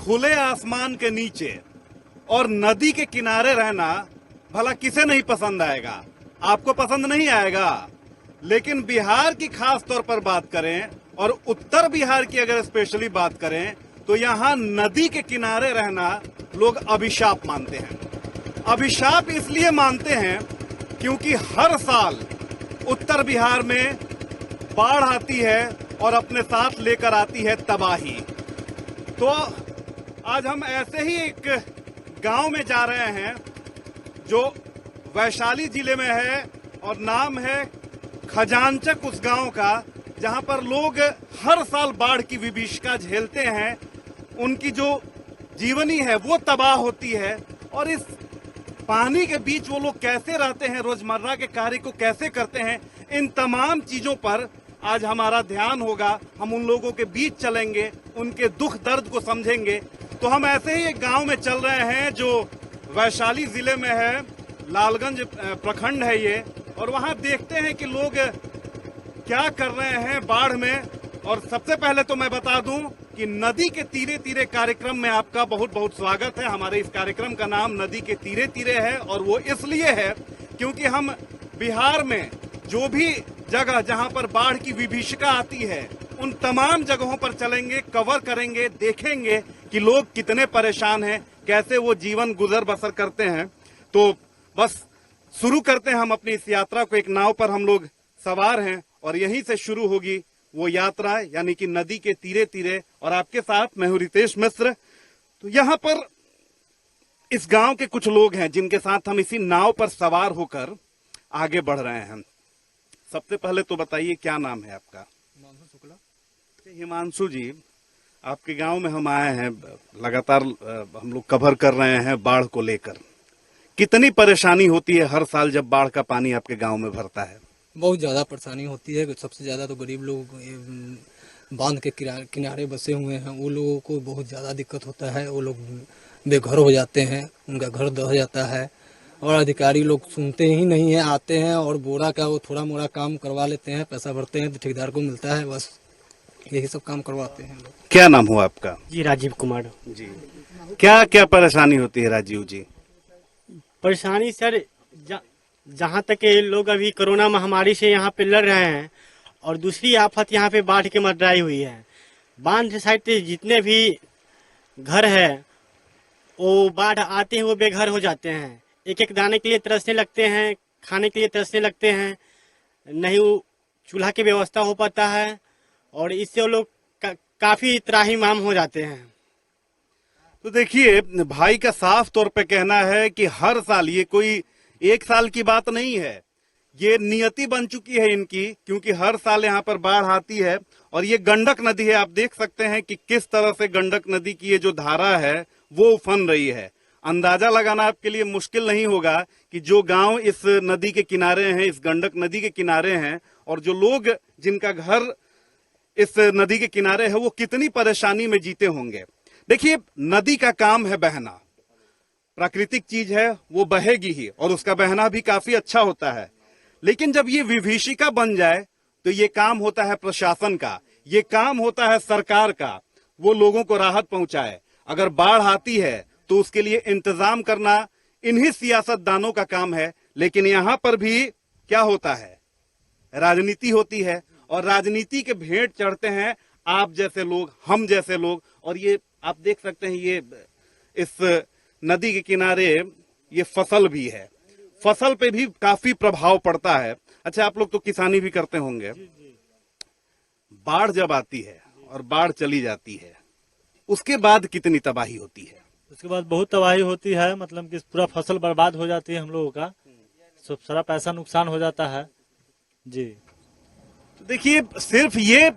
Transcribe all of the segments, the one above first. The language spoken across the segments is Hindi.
खुले आसमान के नीचे और नदी के किनारे रहना भला किसे नहीं पसंद आएगा? आपको पसंद नहीं आएगा, लेकिन बिहार की खास तौर पर बात करें और उत्तर बिहार की अगर स्पेशली बात करें तो यहाँ नदी के किनारे रहना लोग अभिशाप मानते हैं। अभिशाप इसलिए मानते हैं क्योंकि हर साल उत्तर बिहार में बाढ़ आती है और अपने साथ लेकर आती है तबाही। तो आज हम ऐसे ही एक गांव में जा रहे हैं जो वैशाली जिले में है और नाम है खजांचक उस गांव का, जहां पर लोग हर साल बाढ़ की विभीषिका झेलते हैं। उनकी जो जीवनी है वो तबाह होती है और इस पानी के बीच वो लोग कैसे रहते हैं, रोजमर्रा के कार्य को कैसे करते हैं, इन तमाम चीजों पर आज हमारा ध्यान होगा। हम उन लोगों के बीच चलेंगे, उनके दुख दर्द को समझेंगे। तो हम ऐसे ही एक गांव में चल रहे हैं जो वैशाली जिले में है, लालगंज प्रखंड है ये, और वहां देखते हैं कि लोग क्या कर रहे हैं बाढ़ में। और सबसे पहले तो मैं बता दूं कि नदी के तीरे तीरे कार्यक्रम में आपका बहुत बहुत स्वागत है। हमारे इस कार्यक्रम का नाम नदी के तीरे तीरे है और वो इसलिए है क्योंकि हम बिहार में जो भी जगह जहां पर बाढ़ की विभीषिका आती है उन तमाम जगहों पर चलेंगे, कवर करेंगे, देखेंगे कि लोग कितने परेशान हैं, कैसे वो जीवन गुजर बसर करते हैं। तो बस शुरू करते हैं हम अपनी इस यात्रा को। एक नाव पर हम लोग सवार हैं और यहीं से शुरू होगी वो यात्रा, यानी कि नदी के तीरे तीरे। और आपके साथ मैं हूं रितेश मिश्र। तो यहाँ पर इस गांव के कुछ लोग हैं जिनके साथ हम इसी नाव पर सवार होकर आगे बढ़ रहे हैं। सबसे पहले तो बताइए क्या नाम है आपका? हिमांशु शुक्ला। हिमांशु जी, आपके गांव में हम आए हैं, लगातार हम लोग कवर कर रहे हैं बाढ़ को लेकर। कितनी परेशानी होती है हर साल जब बाढ़ का पानी आपके गांव में भरता है? बहुत ज़्यादा परेशानी होती है। सबसे ज़्यादा तो गरीब लोग बांध के किनारे बसे हुए हैं, वो लोगों को बहुत ज़्यादा दिक्कत होता है। वो लोग बेघर हो जाते हैं, उनका घर दह जाता है और अधिकारी लोग सुनते ही नहीं है। आते हैं और बोरा का वो थोड़ा मोड़ा काम करवा लेते हैं, पैसा भरते हैं तो ठेकेदार को मिलता है, बस यही सब काम करवाते हैं लोग। क्या नाम हुआ आपका? जी राजीव कुमार जी। क्या क्या परेशानी होती है राजीव जी? परेशानी सर, जहाँ तक ये लोग अभी कोरोना महामारी से यहाँ पे लड़ रहे हैं और दूसरी आफत यहाँ पे बाढ़ की मंडराई हुई है। बांध साइड से जितने भी घर है वो बाढ़ आते हैं वो बेघर हो जाते हैं। एक एक दाने के लिए तरसने लगते हैं, खाने के लिए तरसने लगते हैं, नहीं वो चूल्हा की व्यवस्था हो पाता है और इससे वो लोग काफी त्राहिमाम हो जाते हैं। तो देखिए, भाई का साफ तौर पे कहना है कि हर साल, ये कोई एक साल की बात नहीं है, ये नियति बन चुकी है इनकी, क्योंकि हर साल यहाँ पर बाढ़ आती है। और ये गंडक नदी है, आप देख सकते हैं कि किस तरह से गंडक नदी की ये जो धारा है वो उफन रही है। अंदाजा लगाना आपके लिए मुश्किल नहीं होगा कि जो गांव इस नदी के किनारे हैं, इस गंडक नदी के किनारे हैं, और जो लोग जिनका घर इस नदी के किनारे है, वो कितनी परेशानी में जीते होंगे। देखिए, नदी का काम है बहना, प्राकृतिक चीज है, वो बहेगी ही और उसका बहना भी काफी अच्छा होता है। लेकिन जब ये विभीषिका बन जाए तो ये काम होता है प्रशासन का, ये काम होता है सरकार का, वो लोगों को राहत पहुंचाए। अगर बाढ़ आती है तो उसके लिए इंतजाम करना इन्हीं सियासतदानों का काम है। लेकिन यहाँ पर भी क्या होता है, राजनीति होती है और राजनीति के भेंट चढ़ते हैं आप जैसे लोग, हम जैसे लोग। और ये आप देख सकते हैं, ये इस नदी के किनारे ये फसल भी है, फसल पे भी काफी प्रभाव पड़ता है। अच्छा, आप लोग तो किसानी भी करते होंगे। बाढ़ जब आती है और बाढ़ चली जाती है, उसके बाद कितनी तबाही होती है? उसके बाद बहुत तबाही होती है, मतलब कि पूरा फसल बर्बाद हो जाती है हम लोगों का, सब सारा पैसा नुकसान हो जाता है जी। तो देखिए, सिर्फ ये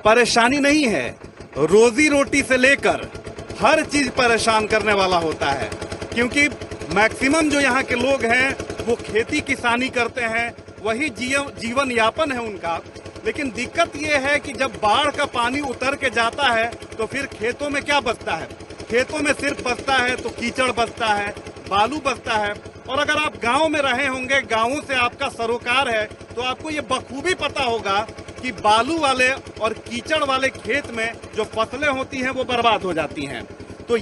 परेशानी नहीं है, रोजी रोटी से लेकर हर चीज परेशान करने वाला होता है। क्योंकि मैक्सिमम जो यहाँ के लोग हैं वो खेती किसानी करते हैं, वही जीवन यापन है उनका। लेकिन दिक्कत ये है कि जब बाढ़ का पानी उतर के जाता है तो फिर खेतों में क्या बचता है? खेतों में सिर्फ बचता है तो कीचड़ बचता है, बालू बचता है। और अगर आप गांव में रहे होंगे, गांवों से आपका सरोकार है, तो आपको ये बखूबी पता होगा कि बालू वाले और कीचड़ वाले खेत में जो फसलें होती हैं वो बर्बाद हो जाती हैं। तो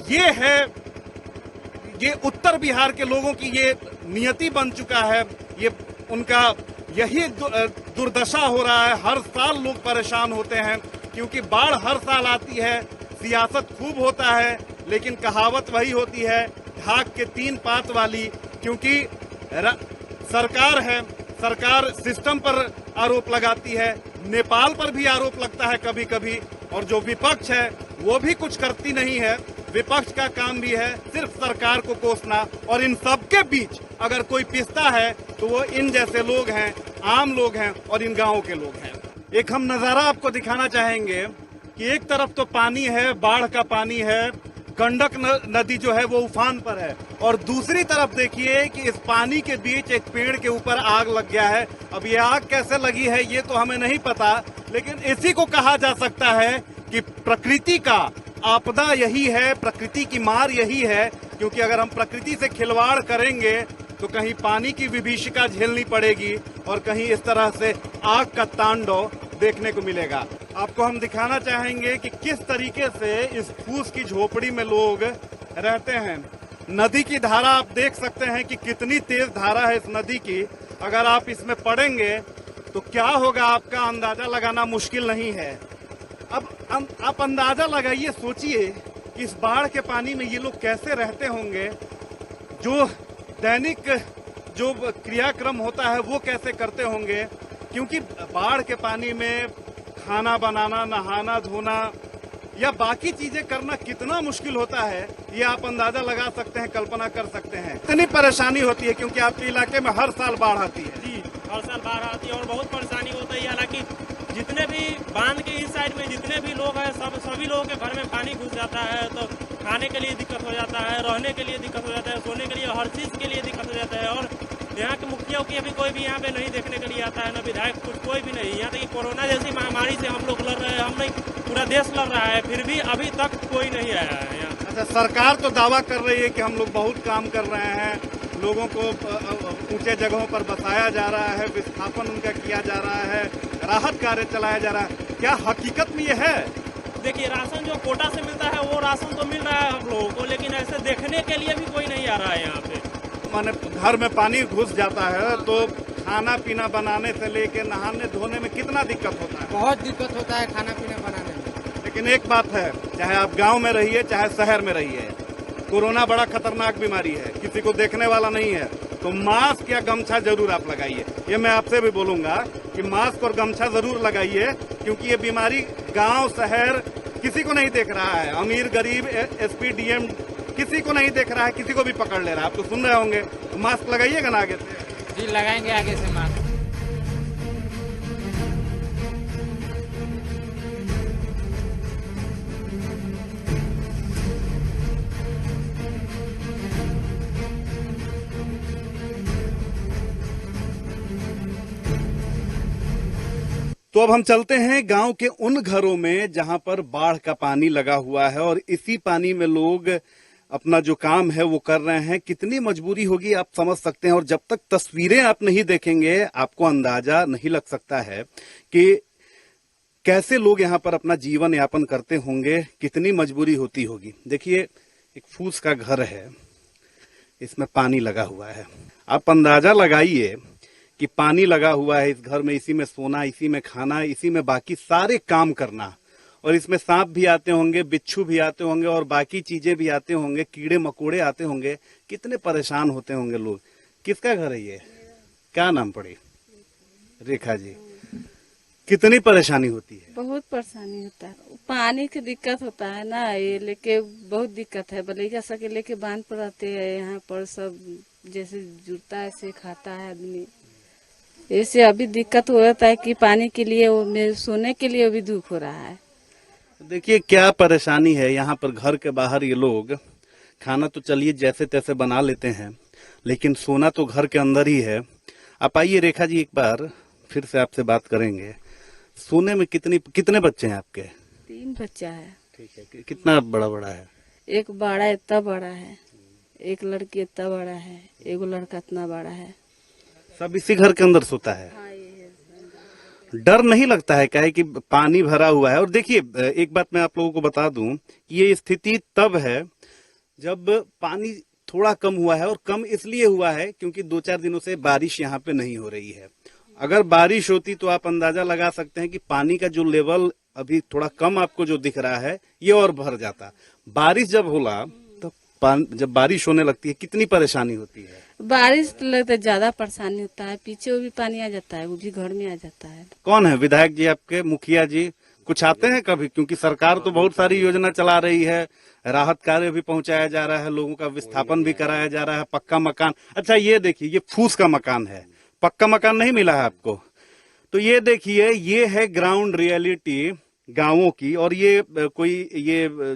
ये उत्तर बिहार के लोगों की ये नियति बन चुका है, ये उनका यही दुर्दशा हो रहा है। हर साल लोग परेशान होते हैं क्योंकि बाढ़ हर साल आती है, सियासत खूब होता है, लेकिन कहावत वही होती है ढाक के 3 पात वाली। क्योंकि सरकार है, सरकार सिस्टम पर आरोप लगाती है, नेपाल पर भी आरोप लगता है कभी कभी, और जो विपक्ष है वो भी कुछ करती नहीं है। विपक्ष का काम भी है सिर्फ सरकार को कोसना, और इन सबके बीच अगर कोई पिसता है तो वो इन जैसे लोग हैं, आम लोग हैं और इन गांवों के लोग हैं। एक हम नजारा आपको दिखाना चाहेंगे कि एक तरफ तो पानी है, बाढ़ का पानी है, गंडक नदी जो है वो उफान पर है, और दूसरी तरफ देखिए कि इस पानी के बीच एक पेड़ के ऊपर आग लग गया है। अब ये आग कैसे लगी है ये तो हमें नहीं पता, लेकिन इसी को कहा जा सकता है कि प्रकृति का आपदा यही है, प्रकृति की मार यही है। क्योंकि अगर हम प्रकृति से खिलवाड़ करेंगे तो कहीं पानी की विभीषिका झेलनी पड़ेगी और कहीं इस तरह से आग का तांडव देखने को मिलेगा। आपको हम दिखाना चाहेंगे कि किस तरीके से इस फूस की झोपड़ी में लोग रहते हैं। नदी की धारा आप देख सकते हैं कि कितनी तेज धारा है इस नदी की। अगर आप इसमें पड़ेंगे तो क्या होगा आपका अंदाजा लगाना मुश्किल नहीं है। अब आप अंदाजा लगाइए, सोचिए कि इस बाढ़ के पानी में ये लोग कैसे रहते होंगे, जो दैनिक जो क्रियाक्रम होता है वो कैसे करते होंगे। क्योंकि बाढ़ के पानी में खाना बनाना, नहाना धोना या बाकी चीजें करना कितना मुश्किल होता है, ये आप अंदाजा लगा सकते हैं, कल्पना कर सकते हैं। इतनी परेशानी होती है क्योंकि आपके इलाके में हर साल बाढ़ आती है। जी, हर साल बाढ़ आती है और बहुत परेशानी होती है। हालांकि जितने भी बांध के इस साइड में जितने भी लोग हैं सभी लोगों के घर में पानी घुस जाता है, तो खाने के लिए दिक्कत हो जाता है, रहने के लिए दिक्कत हो जाता है, सोने के लिए, हर चीज के लिए दिक्कत हो जाता है। और यहाँ के मुखिया की अभी कोई भी यहाँ पे नहीं देखने के लिए आता है, न विधायक, कुछ कोई भी नहीं। यहाँ तक कि कोरोना जैसी महामारी से हम लोग लड़ रहे हैं, हम नहीं पूरा देश लड़ रहा है, फिर भी अभी तक कोई नहीं आया है यहाँ। अच्छा, सरकार तो दावा कर रही है कि हम लोग बहुत काम कर रहे हैं, लोगों को ऊंचे जगहों पर बसाया जा रहा है, विस्थापन उनका किया जा रहा है, राहत कार्य चलाया जा रहा है। क्या हकीकत में ये है? देखिए, राशन जो कोटा से मिलता है वो राशन तो मिल रहा है हम लोगों को, लेकिन ऐसे देखने के लिए भी कोई नहीं आ रहा है यहाँ पे। माने घर में पानी घुस जाता है तो खाना पीना बनाने से लेके नहाने धोने में कितना दिक्कत होता है? बहुत दिक्कत होता है खाना पीना बनाने में। लेकिन एक बात है, चाहे आप गांव में रहिए चाहे शहर में रहिए, कोरोना बड़ा खतरनाक बीमारी है, किसी को देखने वाला नहीं है। तो मास्क या गमछा जरूर आप लगाइए। ये मैं आपसे भी बोलूंगा कि मास्क और गमछा जरूर लगाइए, क्योंकि ये बीमारी गांव शहर किसी को नहीं देख रहा है। अमीर गरीब एसपी डीएम किसी को नहीं देख रहा है, किसी को भी पकड़ ले रहा है। आप तो सुन रहे होंगे, तो मास्क लगाइएगा ना आगे से। जी, लगाएंगे आगे से मास्क। तो अब हम चलते हैं गांव के उन घरों में जहां पर बाढ़ का पानी लगा हुआ है और इसी पानी में लोग अपना जो काम है वो कर रहे हैं। कितनी मजबूरी होगी आप समझ सकते हैं, और जब तक तस्वीरें आप नहीं देखेंगे आपको अंदाजा नहीं लग सकता है कि कैसे लोग यहाँ पर अपना जीवन यापन करते होंगे, कितनी मजबूरी होती होगी। देखिए, एक फूस का घर है, इसमें पानी लगा हुआ है। आप अंदाजा लगाइए कि पानी लगा हुआ है इस घर में, इसी में सोना, इसी में खाना, इसी में बाकी सारे काम करना, और इसमें सांप भी आते होंगे, बिच्छू भी आते होंगे और बाकी चीजें भी आते होंगे, कीड़े मकोड़े आते होंगे। कितने परेशान होते होंगे लोग। किसका घर है ये? क्या नाम पड़ी? रेखा जी। कितनी परेशानी होती है? बहुत परेशानी होता है, पानी की दिक्कत होता है ना, ये लेके बहुत दिक्कत है। बलैया सके लेके बांध पर रहते हैं, यहाँ पर सब जैसे जुड़ता है ऐसे खाता है आदमी। ऐसे अभी दिक्कत हो जाता है कि पानी के लिए, सोने के लिए भी दुख हो रहा है। देखिए क्या परेशानी है। यहाँ पर घर के बाहर ये लोग खाना तो चलिए जैसे तैसे बना लेते हैं, लेकिन सोना तो घर के अंदर ही है। आप आइए रेखा जी, एक बार फिर से आपसे बात करेंगे। सोने में कितने बच्चे हैं आपके? 3 बच्चा है। ठीक है, कितना बड़ा बड़ा है? एक बड़ा इतना बड़ा है, एक लड़की इतना बड़ा है, एक लड़का इतना बड़ा है। सब इसी घर के अंदर सोता है? हाँ, ये है। डर नहीं लगता है क्या है कि पानी भरा हुआ है? और देखिए एक बात मैं आप लोगों को बता दूं कि ये स्थिति तब है जब पानी थोड़ा कम हुआ है, और कम इसलिए हुआ है क्योंकि 2-4 दिनों से बारिश यहाँ पे नहीं हो रही है। अगर बारिश होती तो आप अंदाजा लगा सकते हैं कि पानी का जो लेवल अभी थोड़ा कम आपको जो दिख रहा है ये और भर जाता। बारिश जब होला तो जब बारिश होने लगती है कितनी परेशानी होती है? बारिश लगता है ज्यादा परेशानी होता है, पीछे भी पानी आ जाता है, वो भी घर में आ जाता है। कौन है विधायक जी आपके, मुखिया जी कुछ आते हैं कभी? क्योंकि सरकार तो बहुत सारी योजना चला रही है, राहत कार्य भी पहुंचाया जा रहा है, लोगों का विस्थापन भी कराया जा रहा है, पक्का मकान। अच्छा ये देखिए, ये फूस का मकान है, पक्का मकान नहीं मिला है आपको। तो ये देखिए, ये है ग्राउंड रियलिटी गांवों की। और ये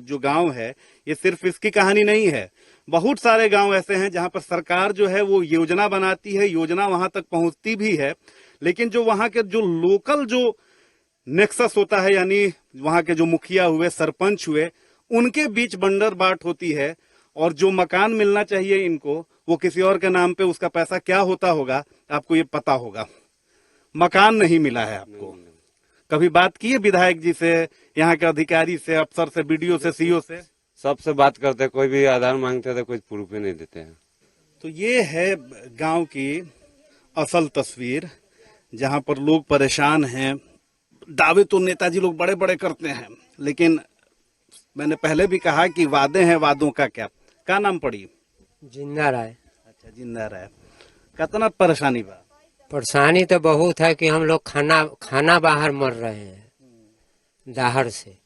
जो गांव है ये सिर्फ इसकी कहानी नहीं है, बहुत सारे गांव ऐसे हैं जहां पर सरकार जो है वो योजना बनाती है, योजना वहां तक पहुंचती भी है, लेकिन जो वहां के जो लोकल जो नेक्सस होता है, यानी वहां के जो मुखिया हुए, सरपंच हुए, उनके बीच बंडर बाट होती है। और जो मकान मिलना चाहिए इनको, वो किसी और के नाम पे, उसका पैसा क्या होता होगा आपको ये पता होगा। मकान नहीं मिला है आपको। कभी बात की है विधायक जी से, यहाँ के अधिकारी से, अफसर से, बीडीओ से, सीओ से? सबसे बात करते, कोई भी आधार मांगते थे, कोई प्रूफ ही नहीं देते हैं। तो ये है गांव की असल तस्वीर, जहां पर लोग परेशान हैं। दावे तो नेताजी लोग बड़े बड़े करते हैं, लेकिन मैंने पहले भी कहा कि वादे हैं, वादों का क्या नाम पड़ी? जिंदा राय। अच्छा, जिंदा राय। कितना परेशानी बा? परेशानी तो बहुत है कि हम लोग खाना बाहर मर रहे हैं दाहर से।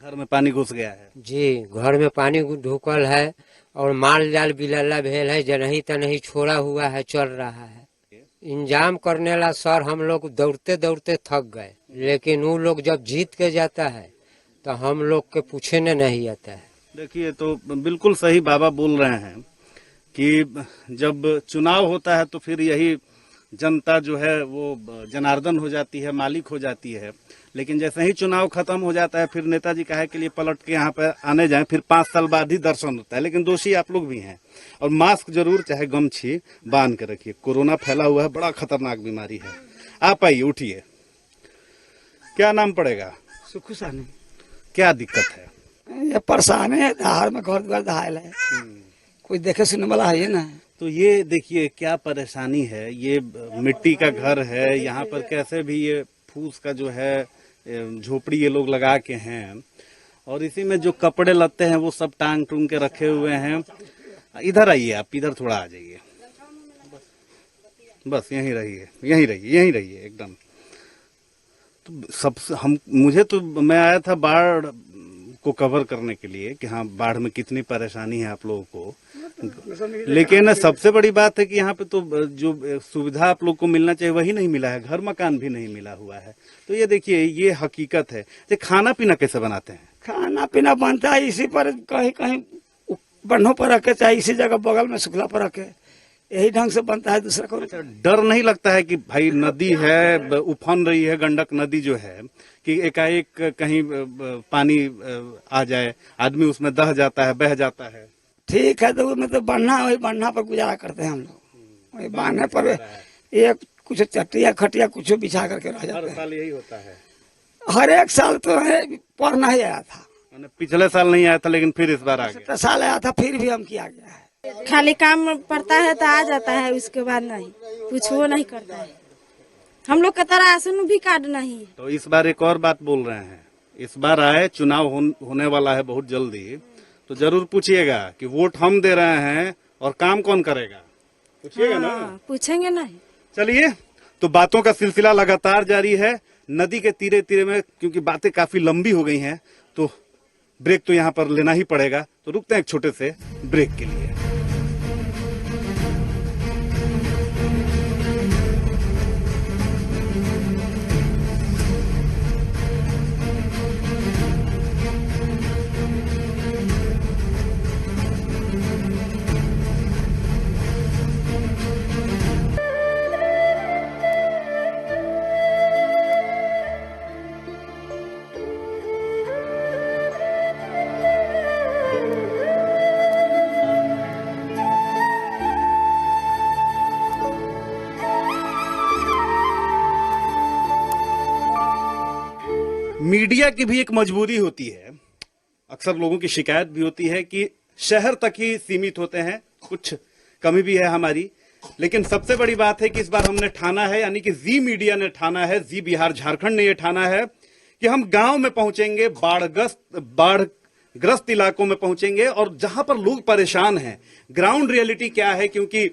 घर में पानी घुस गया है जी, घर में पानी ढुकल है, और माल जाल बिलल्ला भेल है, जनही तनही छोड़ा हुआ है, चल रहा है। इंजाम करने ला सर हम लोग दौड़ते दौड़ते थक गए, लेकिन वो लोग जब जीत के जाता है तो हम लोग के पूछने नहीं आता है। देखिए, तो बिल्कुल सही बाबा बोल रहे हैं कि जब चुनाव होता है तो फिर यही जनता जो है वो जनार्दन हो जाती है, मालिक हो जाती है। लेकिन जैसे ही चुनाव खत्म हो जाता है, फिर नेताजी काहे के लिए पलट के यहाँ पे आने जाए, फिर 5 साल बाद ही दर्शन होता है। लेकिन दोषी आप लोग भी हैं। और मास्क जरूर, चाहे गमछी बांध के रखिए, कोरोना फैला हुआ है, बड़ा खतरनाक बीमारी है। आप आइए, उठिए। क्या नाम पड़ेगा? सुखू सानी। क्या दिक्कत है? ये परेशान है, दाहर में घर द्वार दहायल है, कोई देखे सुनने वाला है ना। तो ये देखिए क्या परेशानी है। ये मिट्टी का घर है, यहाँ पर कैसे भी ये फूस का जो है झोपड़ी ये लोग लगा के हैं, और इसी में जो कपड़े लत्ते हैं वो सब टांग टूंग के रखे हुए हैं। इधर आइए, आप इधर थोड़ा आ जाइए, बस यहीं रहिए, यहीं रहिए, यहीं रहिए एकदम। तो मैं आया था बाढ़ को कवर करने के लिए कि हाँ, बाढ़ में कितनी परेशानी है आप लोगों को, लेकिन सबसे बड़ी बात है कि यहाँ पे तो जो सुविधा आप लोग को मिलना चाहिए वही नहीं मिला है, घर मकान भी नहीं मिला हुआ है। तो ये देखिए, ये हकीकत है। तो खाना पीना कैसे बनाते हैं? खाना पीना बनता है इसी पर, कहीं कहीं बन्नों पर रखे, चाहे इसी जगह बगल में सुखला पर रखे, यही ढंग से बनता है। दूसरा को डर नहीं लगता है कि भाई नदी है, उफन रही है, गंडक नदी जो है, कि एकाएक कहीं पानी आ जाए, आदमी उसमें दह जाता है, बह जाता है? ठीक है, तो उसमें तो वही बन्ना पर गुजारा करते हैं हम लोग। वही बांधने पर एक कुछ चट्टिया खटिया कुछ बिछा करके रह जाते हैं। हर साल यही होता है? हर एक साल तो पर नहीं आया था। पिछले साल नहीं आया था, लेकिन फिर इस बार आ गया। साल आया था, फिर भी हम किया गया है। खाली काम पड़ता है तो आ जाता है, उसके बाद नहीं, कुछ वो नहीं करता है। हम लोग का तरह राशन भी कार्ड नहीं। तो इस बार एक और बात बोल रहे हैं, इस बार आए, चुनाव होने वाला है बहुत जल्दी, तो जरूर पूछिएगा कि वोट हम दे रहे हैं और काम कौन करेगा, पूछिएगा ना? पूछेंगे नहीं। चलिए, तो बातों का सिलसिला लगातार जारी है नदी के तीरे तीरे में। क्योंकि बातें काफी लंबी हो गई हैं, तो ब्रेक तो यहाँ पर लेना ही पड़ेगा। तो रुकते हैं एक छोटे से ब्रेक के लिए। मीडिया की भी एक मजबूरी होती है। अक्सर लोगों की शिकायत भी होती है कि शहर तक ही सीमित होते हैं, कुछ कमी भी है हमारी। लेकिन सबसे बड़ी बात है कि इस बार हमने ठाना है, यानी कि जी मीडिया ने ठाना है, जी बिहार झारखंड ने यह ठाना है कि हम गांव में पहुंचेंगे, बाढ़ग्रस्त इलाकों में पहुंचेंगे और जहां पर लोग परेशान हैं, ग्राउंड रियलिटी क्या है, क्योंकि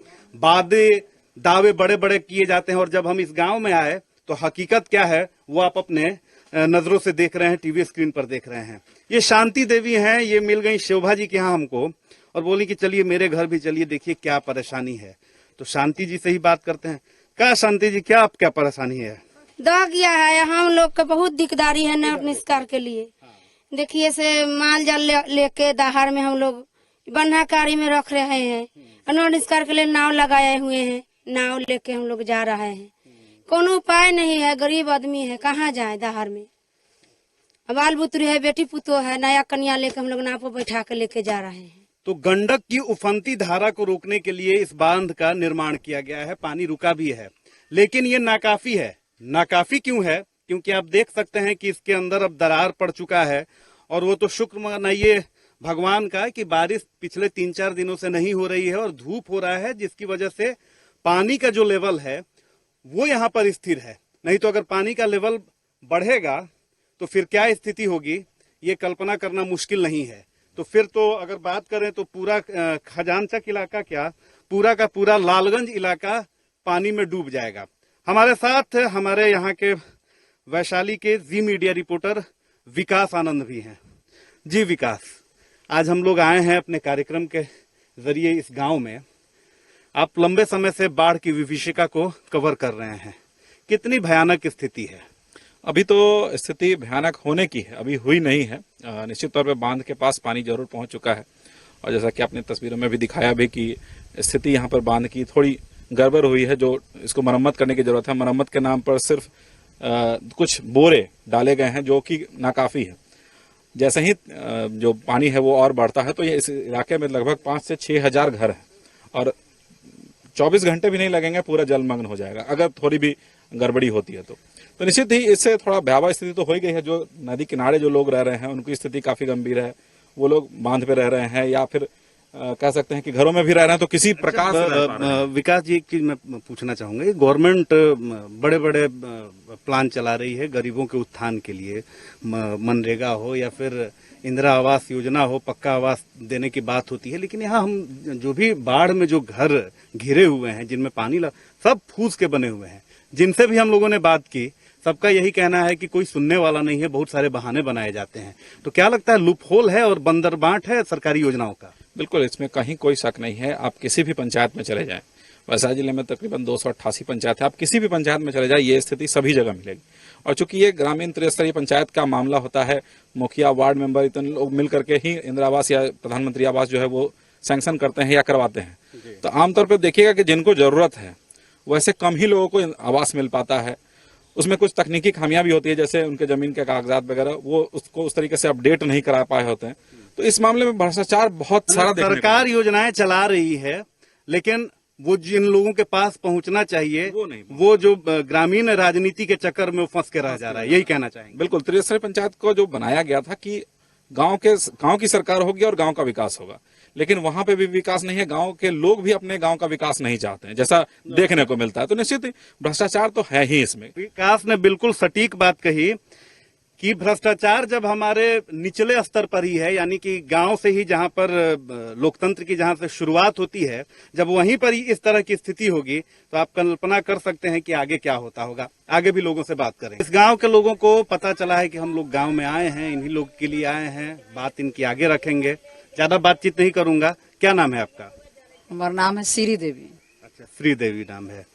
दावे बड़े बड़े किए जाते हैं और जब हम इस गांव में आए तो हकीकत क्या है वो आप अपने नजरों से देख रहे हैं, टीवी स्क्रीन पर देख रहे हैं। ये शांति देवी हैं, ये मिल गई शोभा जी के यहाँ हमको और बोली कि चलिए मेरे घर भी चलिए, देखिए क्या परेशानी है। तो शांति जी से ही बात करते हैं। क्या शांति जी, क्या परेशानी है? दह गया है, हम लोग का बहुत दिकदारी है नव निस्कार के लिए। देखिए से माल जाल लेके दाहर में हम लोग बन्हाकारी में रख रहे हैं, नव निस्कार के लिए नाव लगाए हुए हैं, नाव लेके हम लोग जा रहे हैं। कोनो उपाय नहीं है, गरीब आदमी है, कहाँ जाए दाहर में। बाल बुतरू है, बेटी पुतो है, नया कन्या लेके हम लोग नाव पर बैठा के लेके जा रहे हैं। तो गंडक की उफनती धारा को रोकने के लिए इस बांध का निर्माण किया गया है, पानी रुका भी है, लेकिन ये नाकाफी है। नाकाफी क्यों है? क्योंकि आप देख सकते हैं कि इसके अंदर अब दरार पड़ चुका है और वो तो शुक्र मनाइए भगवान का कि बारिश पिछले 3-4 दिनों से नहीं हो रही है और धूप हो रहा है, जिसकी वजह से पानी का जो लेवल है वो यहाँ पर स्थिर है। नहीं तो अगर पानी का लेवल बढ़ेगा तो फिर क्या स्थिति होगी ये कल्पना करना मुश्किल नहीं है। तो फिर तो अगर बात करें तो पूरा खजानचक इलाका क्या, पूरा का पूरा लालगंज इलाका पानी में डूब जाएगा। हमारे साथ हमारे यहाँ के वैशाली के जी मीडिया रिपोर्टर विकास आनंद भी हैं। जी विकास, आज हम लोग आए हैं अपने कार्यक्रम के जरिए इस गांव में। आप लंबे समय से बाढ़ की विभीषिका को कवर कर रहे हैं, कितनी भयानक स्थिति है? अभी तो स्थिति भयानक होने की है, अभी हुई नहीं है। निश्चित तौर पे बांध के पास पानी जरूर पहुंच चुका है और जैसा कि आपने तस्वीरों में भी दिखाया भी कि स्थिति यहाँ पर बांध की थोड़ी गड़बड़ हुई है, जो इसको मरम्मत करने की जरूरत है। मरम्मत के नाम पर सिर्फ कुछ बोरे डाले गए हैं जो कि नाकाफी है। जैसे ही जो पानी है वो और बढ़ता है तो ये इस इलाके में लगभग 5 से 6 हजार घर है और 24 घंटे भी नहीं लगेंगे, पूरा जलमग्न हो जाएगा अगर थोड़ी भी गड़बड़ी होती है। तो निश्चित ही इससे थोड़ा भयावह स्थिति तो हो ही गई है। जो नदी किनारे जो लोग रह रहे हैं उनकी स्थिति काफी गंभीर है। वो लोग बांध पे रह रहे हैं या फिर कह सकते हैं कि घरों में भी रह रहे हैं, तो किसी प्रकार से विकास जी की मैं पूछना चाहूंगा, गवर्नमेंट बड़े बड़े प्लान चला रही है गरीबों के उत्थान के लिए, मनरेगा हो या फिर इंदिरा आवास योजना हो, पक्का आवास देने की बात होती है, लेकिन यहाँ हम जो भी बाढ़ में जो घर घिरे हुए हैं जिनमें पानी सब फूस के बने हुए हैं, जिनसे भी हम लोगों ने बात की सबका यही कहना है कि कोई सुनने वाला नहीं है, बहुत सारे बहाने बनाए जाते हैं। तो क्या लगता है लूप होल है और बंदरबांट है सरकारी योजनाओं का? बिल्कुल, इसमें कहीं कोई शक नहीं है। आप किसी भी पंचायत में चले जाएं, वैशाली जिले में तकरीबन 288 पंचायत है, आप किसी भी पंचायत में चले जाए ये स्थिति सभी जगह मिलेगी। और चूंकि ये ग्रामीण त्रिस्तरीय पंचायत का मामला होता है, मुखिया, वार्ड मेंबर, इतने लोग मिल करके ही इंदिरा आवास या प्रधानमंत्री आवास जो है वो सैंक्शन करते हैं या करवाते हैं। तो आमतौर पर देखिएगा कि जिनको जरूरत है वैसे कम ही लोगों को आवास मिल पाता है। उसमें कुछ तकनीकी खामियां भी होती है, जैसे उनके जमीन के कागजात वगैरह वो उसको उस तरीके से अपडेट नहीं करा पाए होते हैं। तो इस मामले में भ्रष्टाचार बहुत सारा सरकार योजनाएं चला रही है, लेकिन वो जिन लोगों के पास पहुंचना चाहिए वो नहीं, वो जो ग्रामीण राजनीति के चक्कर में फंस के रह जा रहा है, यही कहना चाहेंगे। बिल्कुल, त्रिस्तरीय पंचायत को जो बनाया गया था कि गांव की सरकार होगी और गांव का विकास होगा, लेकिन वहां पे भी विकास नहीं है। गांव के लोग भी अपने गांव का विकास नहीं चाहते हैं, जैसा देखने को मिलता है। तो निश्चित भ्रष्टाचार तो है ही इसमें। विकास ने बिल्कुल सटीक बात कही कि भ्रष्टाचार जब हमारे निचले स्तर पर ही है, यानी कि गांव से ही जहां पर लोकतंत्र की जहां से शुरुआत होती है, जब वहीं पर ही इस तरह की स्थिति होगी तो आप कल्पना कर सकते हैं कि आगे क्या होता होगा। आगे भी लोगों से बात करें। इस गांव के लोगों को पता चला है कि हम लोग गांव में आए हैं, इन्हीं लोग के लिए आए हैं, बात इनकी आगे रखेंगे। ज्यादा बातचीत नहीं करूंगा। क्या नाम है आपका? हमारा नाम है श्री देवी। अच्छा, श्री देवी नाम है।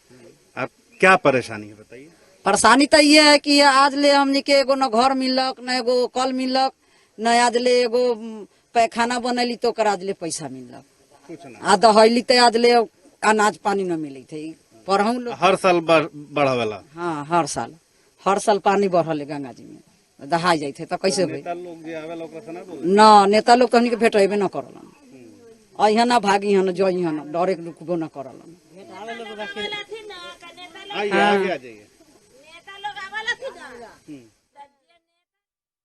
आप क्या परेशानी है बताइए? परेशानी तो ये है कि आज ले हमने के एगो न घर मिलक, न एगो कल मिलक, न आज ले एगो पैखाना बनैली तो आज ले पैसा मिलक, आ दहैली तो आज ले अनाज पानी न मिले थे। हर साल बढ़ावेला? हाँ, हर साल पानी बढ़ल है गंगा जी में, दहा जाये तो कैसे हो? न नेता लोग तो हमने के भेटेबे न करलन, अहन न भागी हन, जो डरे रुकबो न करलन। आइए, आगे आ जाइए।